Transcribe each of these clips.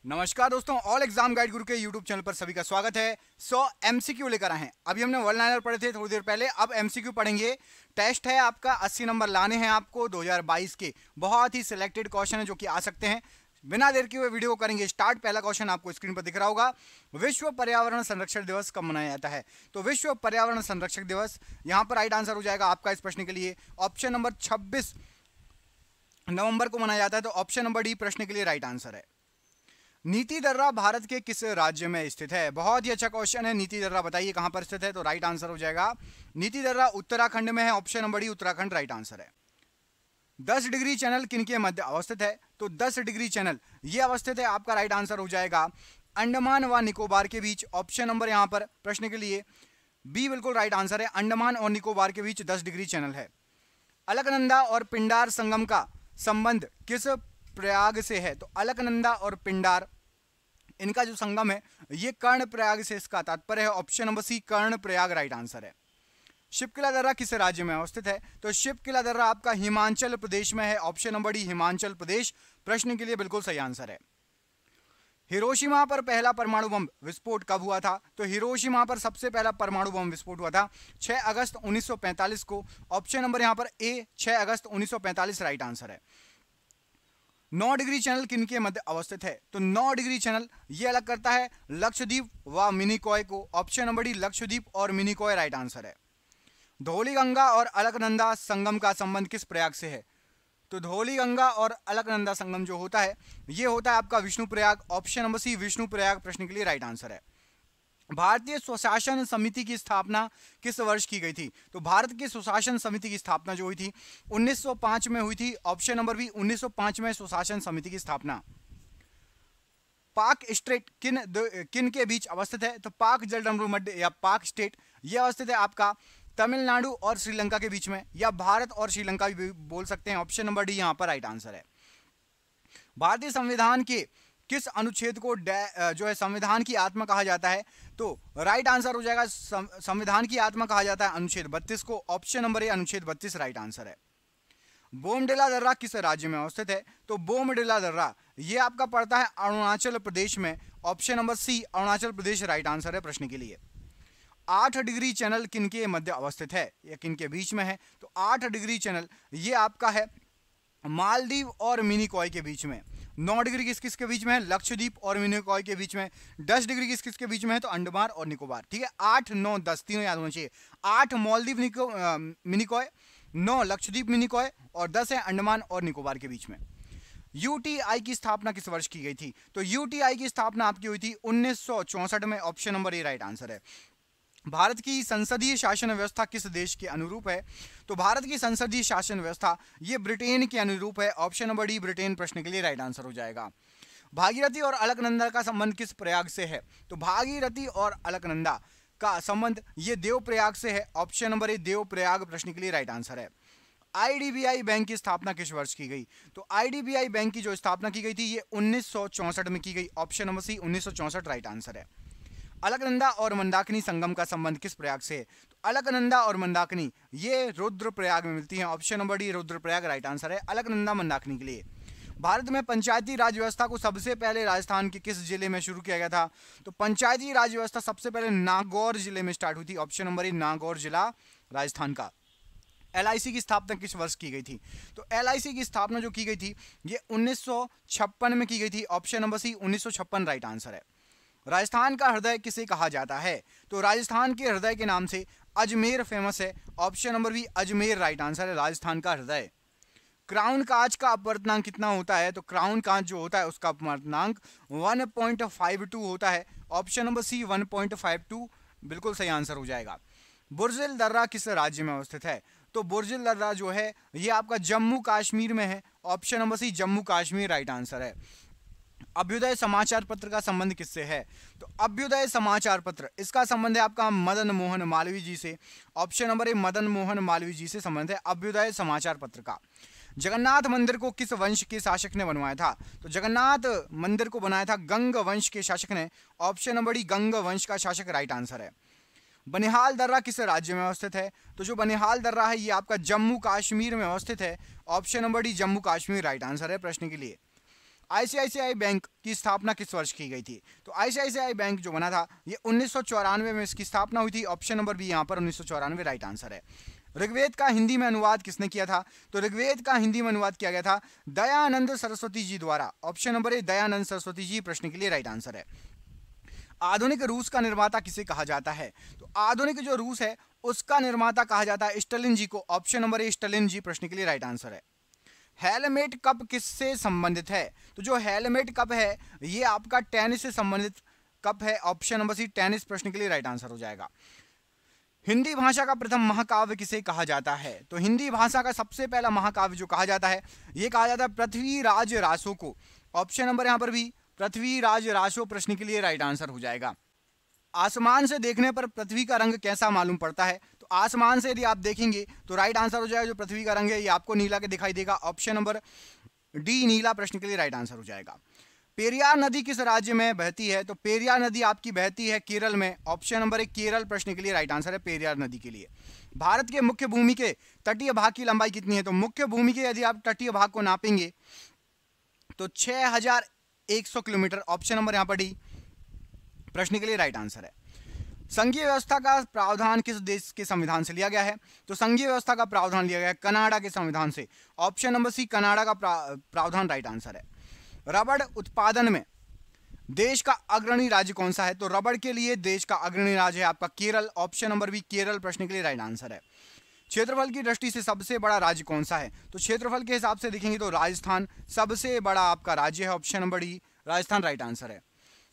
नमस्कार दोस्तों, all exam guide गुरु के यूट्यूब चैनल पर सभी का स्वागत है। 100 एमसीक्यू लेकर आए हैं। अभी हमने वन लाइनर पढ़े थे थोड़ी देर पहले, अब एमसीक्यू पढ़ेंगे। टेस्ट है आपका, 80 नंबर लाने हैं आपको 2022 के। बहुत ही सिलेक्टेड क्वेश्चन है जो कि आ सकते हैं। बिना देर किए हुए वीडियो को करेंगे स्टार्ट। पहला क्वेश्चन आपको स्क्रीन पर दिख रहा होगा। विश्व पर्यावरण संरक्षण दिवस कब मनाया जाता है? तो विश्व पर्यावरण संरक्षक दिवस, यहां पर राइट आंसर हो जाएगा आपका इस प्रश्न के लिए ऑप्शन नंबर 26 नवंबर को मनाया जाता है। तो ऑप्शन नंबर डी प्रश्न के लिए राइट आंसर है। नीति दर्रा भारत के किस राज्य में स्थित है? बहुत ही अच्छा क्वेश्चन है। नीति दर्रा बताइए कहां पर स्थित है? तो राइट आंसर हो जाएगा नीति दर्रा उत्तराखंड में है। Option number D Uttarakhand right answer है। 10 डिग्री चैनल किनके मध्य अवस्थित है? तो 10 डिग्री चैनल ये अवस्थित है, आपका राइट आंसर हो जाएगा अंडमान व निकोबार के बीच। ऑप्शन नंबर यहां पर प्रश्न के लिए बी बिल्कुल राइट आंसर है। अंडमान और निकोबार के बीच 10 डिग्री चैनल है। अलकनंदा और पिंडार संगम का संबंध किस प्रयाग से है? तो अलकनंदा और पिंडार, इनका जो संगम है ये कर्ण प्रयाग से इसका तात्पर्य है। ऑप्शन नंबर सी कर्ण प्रयाग राइट आंसर है। शिवकिला दर्रा किस राज्य में अवस्थित है? तो शिवकिला दर्रा आपका हिमाचल प्रदेश में है। Option number D Himachal Pradesh प्रश्न के लिए बिल्कुल सही आंसर है। हिरोशिमा पर पहला परमाणु बम विस्फोट कब हुआ था? तो हिरोशिमा पर सबसे पहला परमाणु बम विस्फोट हुआ था 6 अगस्त 1945 को। ऑप्शन नंबर यहां पर ए 6 अगस्त 1945 राइट आंसर है। 9 डिग्री चैनल किनके मध्य अवस्थित है? तो 9 डिग्री चैनल ये अलग करता है लक्षद्वीप व मिनिकॉय को। ऑप्शन नंबर डी लक्षद्वीप और मिनिकॉय राइट आंसर है। धौलीगंगा और अलकनंदा संगम का संबंध किस प्रयाग से है? तो धौलीगंगा और अलकनंदा संगम जो होता है ये होता है आपका Vishnu Prayag. Option number C Vishnu Prayag प्रश्न के लिए राइट आंसर है। भारतीय स्वशासन समिति की स्थापना किस वर्ष की गई थी? तो भारत की स्वशासन समिति की स्थापना जो हुई थी 1905 में हुई थी। ऑप्शन नंबर बी 1905 में स्वशासन समिति की स्थापना। पाक स्टेट किन के बीच अवस्थित है? तो पाक जलडमरू मध्य या पाक स्टेट ये अवस्थित है आपका तमिलनाडु और श्रीलंका के बीच में, या भारत और श्रीलंका भी बोल सकते हैं। ऑप्शन नंबर डी यहां पर राइट आंसर है। भारतीय संविधान के किस अनुच्छेद को जो है संविधान की आत्मा कहा जाता है? तो राइट आंसर हो जाएगा संविधान की आत्मा कहा जाता है अनुच्छेद 32 को। ऑप्शन नंबर ए अनुच्छेद 32 राइट आंसर है। बोमडिला दर्रा किस राज्य में अवस्थित है? तो बोमडिला दर्रा ये आपका पड़ता है अरुणाचल प्रदेश में। ऑप्शन नंबर सी अरुणाचल प्रदेश राइट आंसर है प्रश्न के लिए। 8 डिग्री चैनल किनके मध्य अवस्थित है या किनके बीच में है? तो 8 डिग्री चैनल ये आपका है मालदीव और मिनिकॉय के बीच में। 9 डिग्री किस किस के बीच में है? लक्षद्वीप और मिनिकॉय के बीच में। 10 डिग्री किस किस के बीच में है? तो अंडमान और निकोबार। ठीक है, 8 9 10 तीनों याद होना चाहिए। 8 मालदीव मिनिकॉय, 9 लक्षद्वीप मिनिकॉय और 10 है अंडमान और निकोबार के बीच में। यूटीआई की स्थापना किस वर्ष की गई थी? तो यूटीआई की स्थापना आपकी हुई थी 1964 में। ऑप्शन नंबर ए राइट आंसर है। भारत की संसदीय शासन व्यवस्था किस देश के अनुरूप है? तो भारत की संसदीय शासन व्यवस्था ये ब्रिटेन के अनुरूप है। ऑप्शन नंबर डी ब्रिटेन प्रश्न के लिए राइट आंसर हो जाएगा। भागीरथी और अलकनंदा का संबंध किस प्रयाग से है? तो भागीरथी और अलकनंदा का संबंध ये देव प्रयाग से है। ऑप्शन नंबर ए देव प्रयाग प्रश्न के लिए राइट आंसर है। आईडीबीआई बैंक की स्थापना किस वर्ष की गई? तो आईडीबीआई बैंक की जो स्थापना की गई थी ये 1964 में की गई। Option number C 1964 right answer है। अलकनंदा और मंदाकिनी संगम का संबंध किस प्रयाग से है? तो अलकनंदा और मंदाकिनी ये रुद्रप्रयाग में मिलती हैं। Option number D Rudraprayag right answer है अलकनंदा मंदाकिनी के लिए। भारत में पंचायती राज व्यवस्था को सबसे पहले राजस्थान के किस जिले में शुरू किया गया था? तो पंचायती राज व्यवस्था सबसे पहले नागौर जिले में स्टार्ट हुई थी। ऑप्शन नंबर ए नागौर जिला राजस्थान का। एलआईसी की स्थापना किस वर्ष की गई थी? तो एलआईसी की स्थापना जो की गई थी ये 1956 में की गई थी। Option number C 1956 right answer है। राजस्थान का हृदय किसे कहा जाता है? तो राजस्थान के हृदय के नाम से अजमेर फेमस है। Option number B Ajmer right answer है राजस्थान का हृदय। क्राउन कांच का अपवर्तनांक कितना होता है? तो क्राउन कांच जो होता है उसका अपवर्तनांक 1.52 होता है। ऑप्शन नंबर सी 1.52 बिल्कुल सही आंसर हो जाएगा। बुर्जिल दर्रा किस राज्य में अवस्थित है? तो बुर्जिल दर्रा जो है ये आपका जम्मू कश्मीर में है। Option number C Jammu Kashmir right answer है। अभ्युदय समाचार पत्र का संबंध किससे है? तो अभ्युदय समाचार पत्र इसका संबंध है आपका मदन मोहन मालवीय जी से। Option number A Madan Mohan Malviya ji से संबंध है अभ्युदय समाचार पत्र का। जगन्नाथ मंदिर को किस वंश के शासक ने बनवाया था? तो जगन्नाथ मंदिर को बनाया था गंग वंश के शासक ने। ऑप्शन नंबर डी गंग वंश का शासक राइट आंसर है। बनिहाल दर्रा किस राज्य में अवस्थित है? तो जो बनिहाल दर्रा है ये आपका जम्मू कश्मीर में अवस्थित है। Option number D Jammu Kashmir right answer है प्रश्न के लिए। आईसीआईसीआई बैंक की स्थापना किस वर्ष की गई थी? तो आईसीआईसीआई बैंक जो बना था ये 1994 में इसकी स्थापना हुई थी। ऑप्शन नंबर बी यहाँ पर 1994 राइट आंसर है। ऋग्वेद का हिंदी में अनुवाद किसने किया था? तो ऋग्वेद का हिंदी में अनुवाद किया गया था दयानंद सरस्वती जी द्वारा। Option number A Dayanand Saraswati ji प्रश्न के लिए राइट आंसर है। आधुनिक रूस का निर्माता किसे कहा जाता है? तो आधुनिक जो रूस है उसका निर्माता कहा जाता है स्टालिन जी को। ऑप्शन नंबर ए स्टालिन जी प्रश्न के लिए राइट आंसर है। हेलमेट कप किससे संबंधित है? तो जो हेलमेट कप है ये आपका टेनिस से संबंधित कप है। ऑप्शन नंबर सी टेनिस प्रश्न के लिए राइट आंसर हो जाएगा। हिंदी भाषा का प्रथम महाकाव्य किसे कहा जाता है? तो हिंदी भाषा का सबसे पहला महाकाव्य जो कहा जाता है ये कहा जाता है पृथ्वीराज रासो को। ऑप्शन नंबर यहां पर भी पृथ्वीराज रासो प्रश्न के लिए राइट आंसर हो जाएगा। आसमान से देखने पर पृथ्वी का रंग कैसा मालूम पड़ता है? तो आसमान से यदि आप देखेंगे तो राइट आंसर हो जाएगा जो पृथ्वी का रंग है ये आपको नीला के दिखाई देगा। ऑप्शन नंबर डी नीला प्रश्न के लिए राइट आंसर हो जाएगा। पेरियार नदी किस राज्य में बहती है? तो पेरियार नदी आपकी बहती है केरल में। ऑप्शन नंबर एक केरल प्रश्न के लिए राइट आंसर है पेरियार नदी के लिए। भारत के मुख्य भूमि के तटीय भाग की लंबाई कितनी है? तो मुख्य भूमि के यदि आप तटीय भाग को नापेंगे तो 6100 किलोमीटर। ऑप्शन नंबर यहां पर डी प्रश्न के लिए राइट आंसर है। संघीय व्यवस्था का प्रावधान किस देश के संविधान से लिया गया है? तो संघीय व्यवस्था का प्रावधान लिया गया है कनाडा के संविधान से। ऑप्शन नंबर सी कनाडा का प्रावधान राइट आंसर है। रबड़ उत्पादन में देश का अग्रणी राज्य कौन सा है? तो रबड़ के लिए देश का अग्रणी राज्य है आपका Kerala. Option number B Kerala प्रश्न के लिए राइट आंसर है। क्षेत्रफल की दृष्टि से सबसे बड़ा राज्य कौन सा है? तो क्षेत्रफल के हिसाब से देखेंगे तो राजस्थान सबसे बड़ा आपका राज्य है। Option number D Rajasthan right answer है।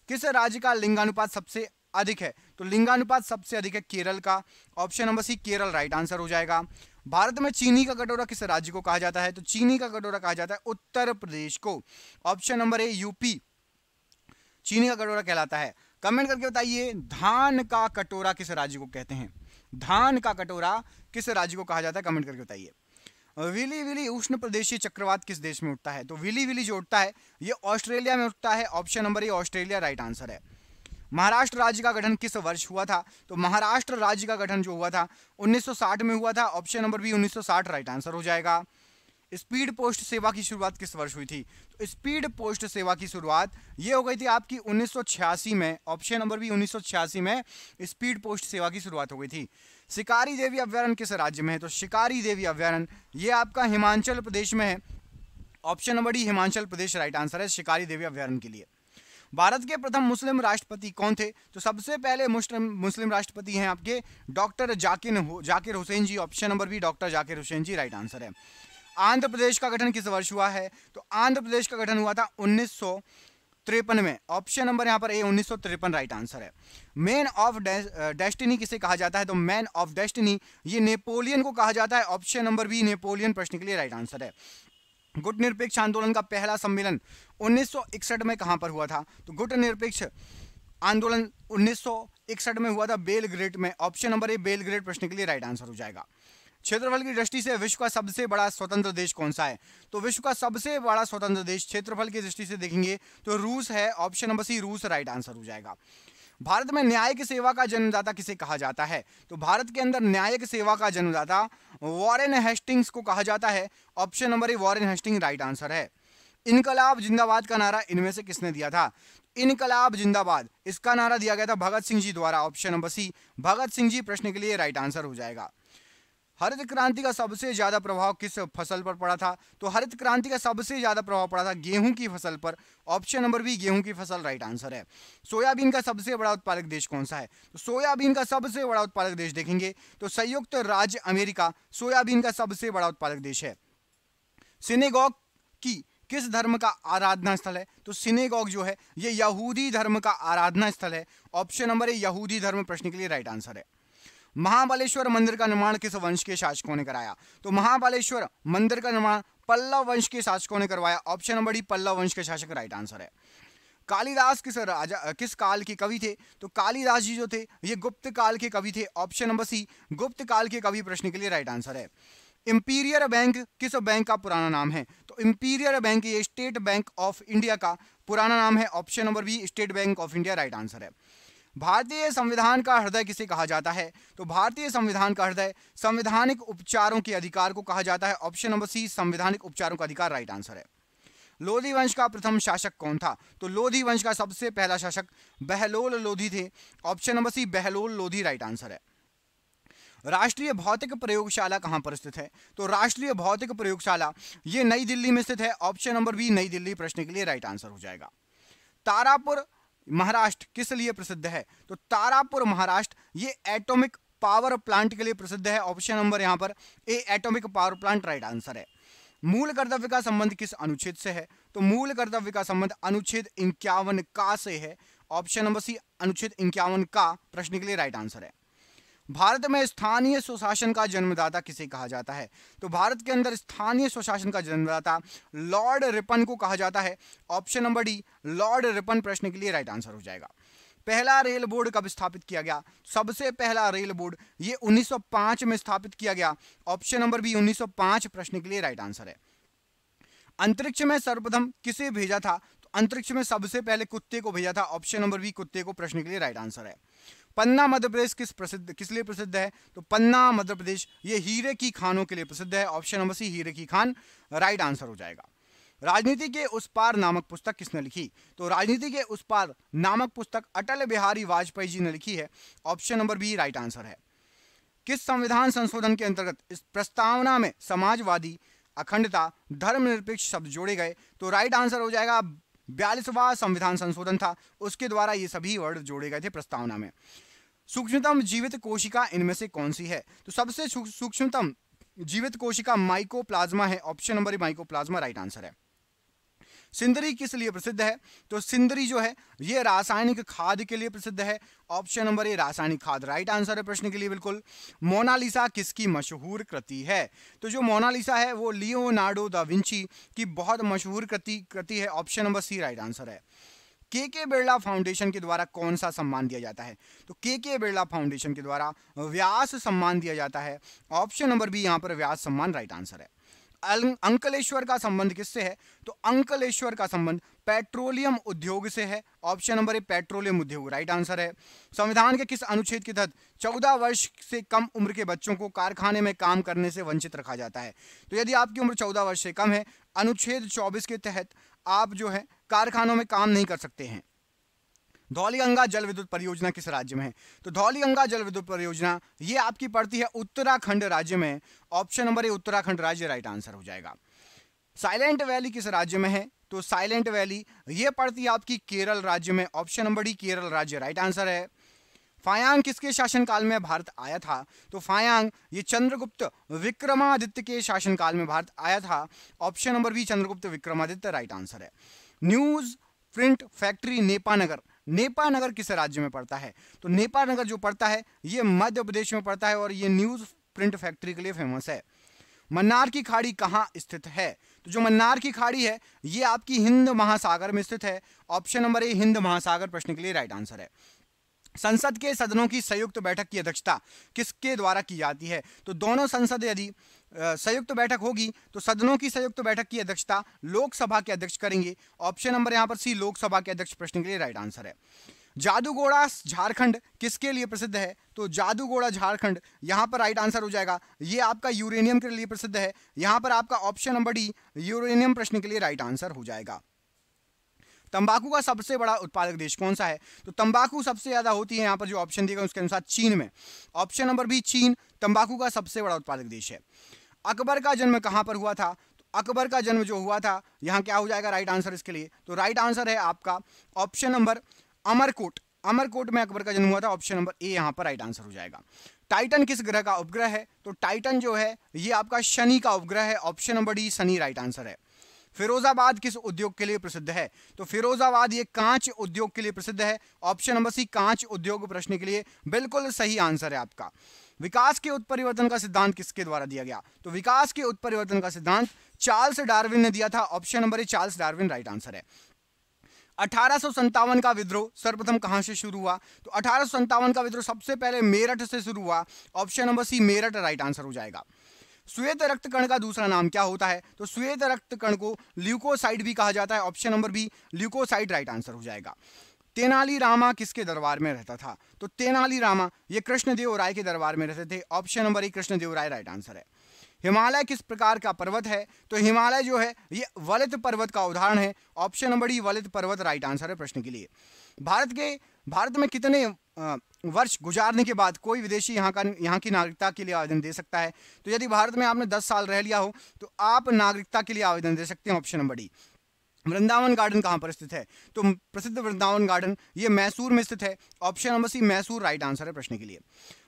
किस राज्य का लिंगानुपात सबसे अधिक है? तो लिंगानुपात सबसे अधिक है केरल का। Option number C Kerala right answer हो जाएगा। भारत में चीनी का कटोरा किस राज्य को कहा जाता है? तो चीनी का कटोरा कहा जाता है उत्तर प्रदेश को। ऑप्शन नंबर ए यूपी चीनी का कटोरा कहलाता है। कमेंट करके बताइए धान का कटोरा किस राज्य को कहते हैं? धान का कटोरा किस राज्य को कहा जाता है? कमेंट करके बताइए। विली विली उष्ण प्रदेशीय चक्रवात किस देश में उठता है? तो विली विली जो उठता है ये ऑस्ट्रेलिया में उठता है। Option number A Australia right answer है। महाराष्ट्र राज्य का गठन किस वर्ष हुआ था? तो महाराष्ट्र राज्य का गठन जो हुआ था 1960 में हुआ था। Option number B 1960 right answer हो जाएगा। स्पीड पोस्ट सेवा की शुरुआत किस वर्ष हुई थी? तो स्पीड पोस्ट सेवा की शुरुआत ये हो गई थी आपकी 1986 में। ऑप्शन नंबर बी 1986 में स्पीड पोस्ट सेवा की शुरुआत हो गई थी। शिकारी देवी अभ्यारण्य किस राज्य में है? तो शिकारी देवी अभ्यारण्य ये आपका हिमाचल प्रदेश में है। Option number D Himachal Pradesh right answer है शिकारी देवी अभ्यारण्य के लिए। भारत के प्रथम मुस्लिम राष्ट्रपति कौन थे? तो सबसे पहले मुस्लिम राष्ट्रपति हैं आपके doctor Zakir Hussain ji. Option number B doctor Zakir Hussain ji right answer है। आंध्र प्रदेश का गठन किस वर्ष हुआ है? तो आंध्र प्रदेश का गठन हुआ था 1953 में। ऑप्शन नंबर यहां पर ए 1953 राइट आंसर है। मैन ऑफ डेस्टिनी किसे कहा जाता है? तो मैन ऑफ डेस्टिनी ये नेपोलियन को कहा जाता है। ऑप्शन नंबर बी नेपोलियन प्रश्न के लिए राइट आंसर है। गुट निरपेक्ष आंदोलन का पहला सम्मेलन 1961 में कहां पर हुआ था? तो गुट निरपेक्ष आंदोलन 1961 में हुआ था बेलग्रेड में। ऑप्शन नंबर ए बेलग्रेड प्रश्न के लिए राइट आंसर हो जाएगा। क्षेत्रफल की दृष्टि से विश्व का सबसे बड़ा स्वतंत्र देश कौन सा है? तो विश्व का सबसे बड़ा स्वतंत्र देश क्षेत्रफल की दृष्टि से देखेंगे तो रूस है। ऑप्शन नंबर सी रूस राइट आंसर हो जाएगा। भारत में न्यायिक सेवा का जन्मदाता किसे कहा जाता है? तो भारत के अंदर न्यायिक सेवा का जन्मदाता वॉरेन हेस्टिंग्स को कहा जाता है। Option number A Warren Hastings right answer है। इनकलाब जिंदाबाद का नारा इनमें से किसने दिया था? इनकलाब जिंदाबाद इसका नारा दिया गया था भगत सिंह जी द्वारा। ऑप्शन नंबर सी भगत सिंह जी प्रश्न के लिए राइट आंसर हो जाएगा। हरित क्रांति का सबसे ज्यादा प्रभाव किस फसल पर पड़ा था? तो हरित क्रांति का सबसे ज्यादा प्रभाव पड़ा था गेहूं की फसल पर। ऑप्शन नंबर बी गेहूं की फसल राइट आंसर है। सोयाबीन का सबसे बड़ा उत्पादक देश कौन सा है? तो सोयाबीन का सबसे बड़ा उत्पादक देश देखेंगे तो संयुक्त राज्य अमेरिका सोयाबीन का सबसे बड़ा उत्पादक देश है। सिनेगॉग की किस धर्म का आराधना स्थल है? तो सिनेगॉग जो है ये यहूदी धर्म का आराधना स्थल है। ऑप्शन नंबर ए यहूदी धर्म प्रश्न के लिए राइट आंसर है। महाबलेश्वर मंदिर का निर्माण किस वंश के शासकों ने कराया? तो महाबलेश्वर मंदिर का निर्माण पल्लव वंश के शासकों ने करवाया। ऑप्शन नंबर डी पल्लव वंश के शासक राइट आंसर है। कालिदास किस काल के कवि थे? तो कालिदास जी जो थे ये गुप्त काल के कवि थे। ऑप्शन नंबर सी गुप्त काल के कवि प्रश्न के लिए राइट आंसर है। इंपीरियल बैंक किस बैंक का पुराना नाम है? तो इंपीरियल बैंक ये स्टेट बैंक ऑफ इंडिया का पुराना नाम है। Option number B state bank of India right answer है। भारतीय संविधान का हृदय किसे कहा जाता है? तो भारतीय संविधान का हृदय संवैधानिक उपचारों के अधिकार को कहा जाता है। ऑप्शन नंबर सी संवैधानिक उपचारों का अधिकार राइट आंसर है। लोधी वंश का प्रथम शासक कौन था? तो लोधी वंश का सबसे पहला शासक बहलोल लोधी थे। Option number C Bahlol Lodi right answer है। राष्ट्रीय भौतिक प्रयोगशाला कहां पर स्थित है? तो राष्ट्रीय भौतिक प्रयोगशाला ये नई दिल्ली में स्थित है। ऑप्शन नंबर बी नई दिल्ली प्रश्न के लिए राइट आंसर हो जाएगा। तारापुर महाराष्ट्र किस लिए प्रसिद्ध है? तो तारापुर महाराष्ट्र ये एटॉमिक पावर प्लांट के लिए प्रसिद्ध है। ऑप्शन नंबर यहां पर ए atomic power plant right answer है। मूल कर्तव्य का संबंध किस अनुच्छेद से है? तो मूल कर्तव्य का संबंध अनुच्छेद 51 का से है। ऑप्शन नंबर सी अनुच्छेद 51 का प्रश्न के लिए राइट आंसर है। भारत में स्थानीय स्वशासन का जन्मदाता किसे कहा जाता है? तो भारत के अंदर स्थानीय स्वशासन का जन्मदाता लॉर्ड रिपन को कहा जाता है। Option number D Lord Ripon प्रश्न के लिए राइट आंसर हो जाएगा। पहला रेल बोर्ड कब स्थापित किया गया? सबसे पहला रेल बोर्ड ये 1905 में स्थापित किया गया। ऑप्शन नंबर बी 1905 प्रश्न के लिए राइट आंसर है। अंतरिक्ष में सर्वप्रथम किसे भेजा था? तो अंतरिक्ष में सबसे पहले कुत्ते को भेजा था। ऑप्शन नंबर बी कुत्ते को प्रश्न के लिए राइट आंसर है। पन्ना मध्य प्रदेश किस लिए प्रसिद्ध है? तो पन्ना मध्य प्रदेश ये हीरे की खानों के लिए प्रसिद्ध है। ऑप्शन नंबर सी हीरे की खान राइट आंसर हो जाएगा। राजनीति के उस पार नामक पुस्तक किसने लिखी? तो राजनीति के उस पार नामक पुस्तक अटल बिहारी वाजपेयी जी ने लिखी है। Option number B right answer है। किस संविधान संशोधन के अंतर्गत इस प्रस्तावना में समाजवादी, अखंडता, धर्मनिरपेक्ष शब्द जोड़े गए? तो राइट आंसर हो जाएगा 42वां संविधान संशोधन था, उसके द्वारा ये सभी वर्ड जोड़े गए थे प्रस्तावना में। सूक्ष्मतम जीवित कोशिका इनमें से कौन सी है? तो सबसे सूक्ष्मतम जीवित कोशिका माइकोप्लाज्मा है। Option number mycoplasma right answer है। सिंदरी किस लिए प्रसिद्ध है? तो सिंदरी जो है ये रासायनिक खाद के लिए प्रसिद्ध है। ऑप्शन नंबर ए रासायनिक खाद राइट आंसर है प्रश्न के लिए बिल्कुल। मोनालिसा किसकी मशहूर कृति है? तो जो मोनालिसा है वो लियोनार्डो दा विंची की बहुत मशहूर कृति है। Option number C right answer है। के बिरला फाउंडेशन के द्वारा कौन सा सम्मान दिया जाता है? तो के बिरला फाउंडेशन के द्वारा व्यास सम्मान दिया जाता है। ऑप्शन नंबर बी यहां पर व्यास सम्मान राइट आंसर है। अंकलेश्वर का संबंध किससे है? तो अंकलेश्वर का संबंध पेट्रोलियम उद्योग से है। ऑप्शन नंबर ए पेट्रोलियम उद्योग राइट आंसर है। संविधान के किस अनुच्छेद के तहत 14 वर्ष से कम उम्र के बच्चों को कारखाने में काम करने से वंचित रखा जाता है? तो यदि आपकी उम्र 14 वर्ष से कम है, अनुच्छेद 24 के तहत आप जो है कारखानों में काम नहीं कर सकते हैं। धौलीगंगा जल विद्युत परियोजना किस राज्य में है? तो धौलीगंगा जल विद्युत परियोजना ये आपकी पड़ती है उत्तराखंड राज्य में। ऑप्शन नंबर ए उत्तराखंड राज्य राइट आंसर हो जाएगा। साइलेंट वैली किस राज्य में है? तो साइलेंट वैली ये पड़ती है आपकी केरल राज्य में। ऑप्शन नंबर डी केरल राज्य राइट आंसर है। फायांग किसके शासनकाल में भारत आया था? तो फायांग ये चंद्रगुप्त विक्रमादित्य के शासनकाल में भारत आया था। Option number B Chandragupta Vikramaditya right answer है। Newsprint factory Nepanagar, Nepanagar किस राज्य में पड़ता है? तो नेपानगर जो पड़ता है ये मध्य प्रदेश में पड़ता है और ये न्यूज प्रिंट फैक्ट्री के लिए फेमस है। मन्नार की खाड़ी कहां स्थित है? तो जो मन्नार की खाड़ी है ये आपकी हिंद महासागर में स्थित है। ऑप्शन नंबर ए हिंद महासागर प्रश्न के लिए राइट आंसर है। संसद के सदनों की संयुक्त बैठक की अध्यक्षता किसके द्वारा की जाती है? तो दोनों संसद यदि संयुक्त बैठक होगी तो सदनों की संयुक्त बैठक की अध्यक्षता लोकसभा के अध्यक्ष करेंगे। ऑप्शन नंबर यहां पर सी लोकसभा के अध्यक्ष प्रश्न के लिए राइट आंसर है। जादूगोड़ा झारखंड किसके लिए प्रसिद्ध है? तो जादूगोड़ा झारखंड यहां पर राइट आंसर हो जाएगा। ये आपका यूरेनियम के लिए प्रसिद्ध है। यहां पर आपका ऑप्शन नंबर डी यूरेनियम प्रश्न के लिए राइट आंसर हो जाएगा। तंबाकू का सबसे बड़ा उत्पादक देश कौन सा है? तो तंबाकू सबसे ज्यादा होती है यहां पर जो ऑप्शन दिया गया उसके अनुसार चीन में। ऑप्शन नंबर बी चीन तंबाकू का सबसे बड़ा उत्पादक देश है। अकबर का जन्म कहां पर हुआ था? तो अकबर का जन्म जो हुआ था यहां क्या हो जाएगा राइट आंसर इसके लिए? तो राइट आंसर है आपका ऑप्शन नंबर अमरकोट, अमरकोट में अकबर का जन्म हुआ था। ऑप्शन नंबर ए यहां पर राइट आंसर हो जाएगा। टाइटन किस ग्रह का उपग्रह है? तो टाइटन जो है ये आपका शनि का उपग्रह है। Option number D Shani right answer है। फिरोजाबाद किस उद्योग के लिए प्रसिद्ध है? तो फिरोजाबाद ये कांच उद्योग के लिए प्रसिद्ध है। ऑप्शन नंबर सी कांच उद्योग प्रश्न के लिए बिल्कुल सही आंसर है आपका। विकास के उत्परिवर्तन का सिद्धांत किसके द्वारा दिया गया? तो विकास के उत्परिवर्तन का सिद्धांत चार्ल्स डार्विन ने दिया था। Option number A Charles Darwin right answer है। 1857 का विद्रोह सर्वप्रथम कहां से शुरू हुआ? तो 1857 का विद्रोह सबसे पहले मेरठ से शुरू हुआ। Option number C Meerut right answer हो जाएगा। श्वेत रक्त कण का दूसरा नाम क्या होता है? तो श्वेत रक्त कण को ल्यूकोसाइट भी कहा जाता है। Option number B leucocyte right answer हो जाएगा। तेनालीरामा किसके दरबार में रहता था? तो तेनालीरामा ये कृष्णदेव राय के दरबार में रहते थे। Option number A Krishnadeva Raya right answer है। हिमालय किस प्रकार का पर्वत है? तो हिमालय जो है ये वलित पर्वत का उदाहरण है। ऑप्शन नंबर डी वलित पर्वत राइट आंसर है प्रश्न के लिए। भारत में कितने वर्ष गुजारने के बाद कोई विदेशी यहाँ की नागरिकता के लिए आवेदन दे सकता है? तो यदि भारत में आपने 10 साल रह लिया हो तो आप नागरिकता के लिए आवेदन दे सकते हैं। Option number D. Vrindavan garden कहां पर स्थित है? तो प्रसिद्ध वृंदावन गार्डन ये मैसूर में स्थित है। Option number C Mysore right answer है प्रश्न के लिए।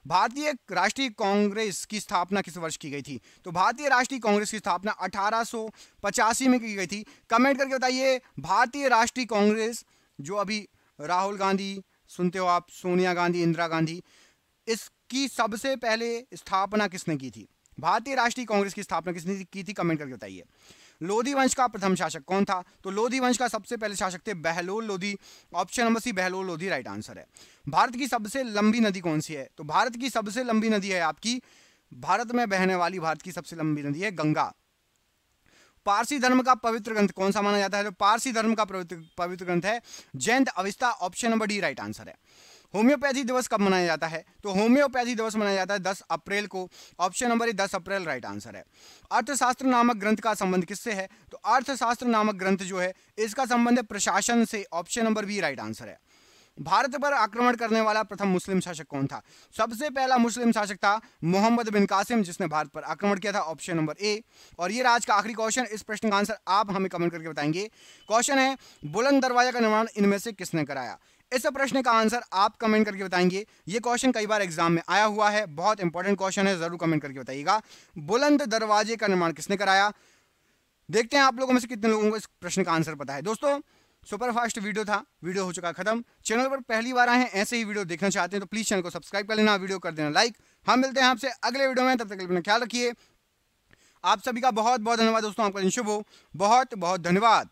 भारतीय राष्ट्रीय कांग्रेस की स्थापना किस वर्ष की गई थी? तो भारतीय राष्ट्रीय कांग्रेस की स्थापना 1885 में की गई थी। कमेंट करके बताइए भारतीय राष्ट्रीय कांग्रेस जो अभी राहुल गांधी सुनते हो आप, सोनिया गांधी, इंदिरा गांधी, इसकी सबसे पहले स्थापना किसने की थी? भारतीय राष्ट्रीय कांग्रेस की स्थापना किसने की थी? कमेंट करके बताइए। लोधी वंश का प्रथम शासक कौन था? तो लोधी वंश का सबसे पहले शासक थे Bahlol Lodi. Option number C Bahlol Lodi right answer है। भारत की सबसे लंबी नदी कौन सी है? तो भारत की सबसे लंबी नदी है आपकी, भारत में बहने वाली भारत की सबसे लंबी नदी है गंगा। पारसी धर्म का पवित्र ग्रंथ कौन सा माना जाता है? तो पारसी धर्म का पवित्र ग्रंथ है Jain अविस्ता। Option number D right answer है। होम्योपैथी दिवस कब मनाया जाता है? तो होम्योपैथी दिवस मनाया जाता है 10 अप्रैल को। Option number 10 April right answer है। अर्थशास्त्र नामक ग्रंथ का संबंध किससे है? तो अर्थशास्त्र नामक ग्रंथ जो है इसका संबंध है प्रशासन से। Option number B right answer है। भारत पर आक्रमण करने वाला प्रथम मुस्लिम शासक कौन था? सबसे पहला मुस्लिम शासक था मोहम्मद बिन कासिम जिसने भारत पर आक्रमण किया था। ऑप्शन नंबर ए। और ये आज का आखिरी क्वेश्चन, इस प्रश्न का आंसर आप हमें कमेंट करके बताएंगे। क्वेश्चन है बुलंद दरवाजा का निर्माण इनमें से किसने कराया? इस प्रश्न का आंसर आप कमेंट करके बताएंगे। ये क्वेश्चन कई बार एग्जाम में आया हुआ है, बहुत इंपॉर्टेंट क्वेश्चन है, जरूर कमेंट करके बताइएगा। बुलंद दरवाजे का निर्माण किसने कराया? देखते हैं आप लोगों में से कितने लोगों को इस प्रश्न का आंसर पता है। दोस्तों सुपरफास्ट वीडियो था, वीडियो हो चुका खत्म। चैनल पर पहली बार आए हैं, ऐसे ही वीडियो देखना चाहते हैं तो प्लीज चैनल को सब्सक्राइब कर लेना, वीडियो कर देना लाइक। हम मिलते हैं आपसे अगले वीडियो में, तब तक अपना ख्याल रखिए। आप सभी का बहुत बहुत धन्यवाद दोस्तों, आपका दिन शुभ हो। बहुत बहुत धन्यवाद।